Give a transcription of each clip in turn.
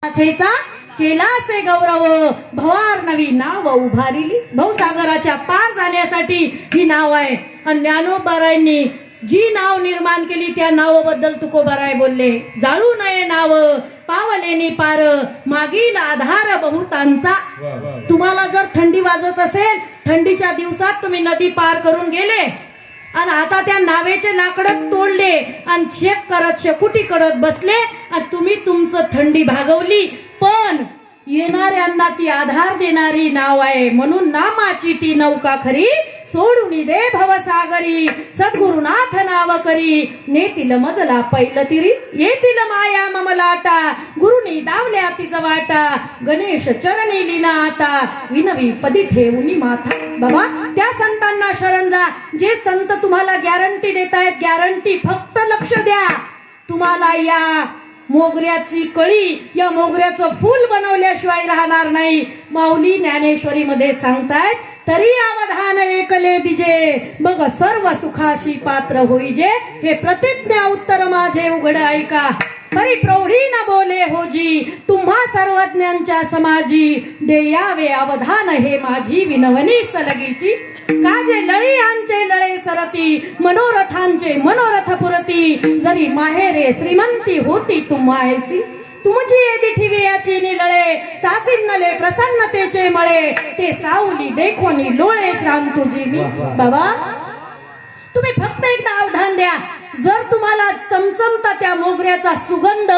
असेचा केला असे गौरव भवार नवी नाव उभारिली। भवसागराच्या पार जाण्यासाठी ही नाव आहे। आणि ज्ञानोबारायांनी जी नाव निर्माण केली त्या नावाबद्दल तुकोबाराय बोलले, जाळू नये नाव पावलेनी पार मागील आधार बहुतांचा। तुम्हाला जर थंडी वाजत असेल, थंडीच्या दिवसात तुम्ही नदी पार करून गेले आणि आता त्या नावेचे लाकडं तोडले आणि शेक करत शेकुटी करत बसले आणि तुम्ही तुमचं थंडी भागवली, पण येणाऱ्यांना ती आधार देणारी नाव आहे। म्हणून नामाची ती नौका खरी सोडून दे भवसागरी, सद्गुरुनाथ नाव करी नेतील मजला पैल तिरी, येतील माया ममलाटा गुरुनी दावल्या तिचा वाटा, गणेश चरणी लीना आता विनवी पदी ठेवूनी माथा। बाबा त्या संतांना शरण जा जे संत तुम्हाला गॅरंटी देत आहेत। गॅरंटी फक्त लक्ष द्या, तुम्हाला या मोगऱ्याची कळी या मोगऱ्याचं फूल बनवल्याशिवाय राहणार नाही। माऊली ज्ञानेश्वरी मध्ये सांगतायत, तरी अवधान ऐकले दिजे बघ सर्व सुखाशी पात्र होईजे, हे प्रतिज्ञा उत्तर माझे उघड ऐका, परी प्रौढी न बोले होजी तुम्हा सर्वज्ञांच्या समाजी, देयावे अवधान हे माझी विनवणी सलगीची, काजे लळी आंचे लळे सरती मनोरथांचे मनोरथ पुरती, जरी माहेरे श्रीमंती होती तुम्हायसी, तुमची येदी ठिवियाची निलळे सासिन्नले प्रसन्नतेचे मळे, ते सावली देखोनी लोळे श्रांत तुझी मी। बाबा तुम्ही फक्त एकदा अवधान द्या, जर तुम्हाला चमचमता त्या मोगऱ्याचा सुगंध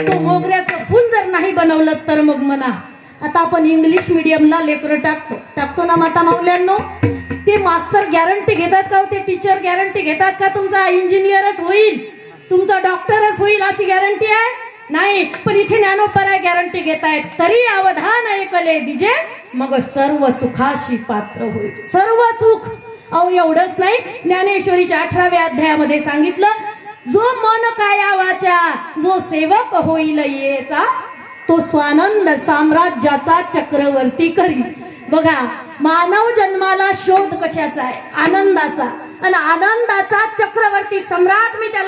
तो मोगऱ्याचं फूल जर नाही बनवलं तर मग म्हणा। आता आपण इंग्लिश मीडियमला लेकरं टाकतो ना माता माऊल्यांनो, ते मास्तर गॅरंटी घेतात का, ते टीचर गॅरंटी घेतात का तुमचा इंजिनियरच होईल तुमचा डॉक्टरच होईल अशी गॅरंटी आहे? नाही। पण इथे ज्ञानोबाराय गॅरंटी घेतायत, तरी अवधान ऐकले दिजे मग सर्व सुखाशी पात्र होईल, सर्व सुख। अहो एवढंच नाही, ज्ञानेश्वरीच्या 18व्या अध्यायामध्ये सांगितलं, जो मन काया वाचा जो सेवक होईल येचा, तो स्वानंद साम्राज्याचा चक्रवर्ती करी। बघा मानव जन्माला शोध कशाचा आहे? आनंदाचा, आणि आनंदाचा चक्रवर्ती सम्राट मी त्याला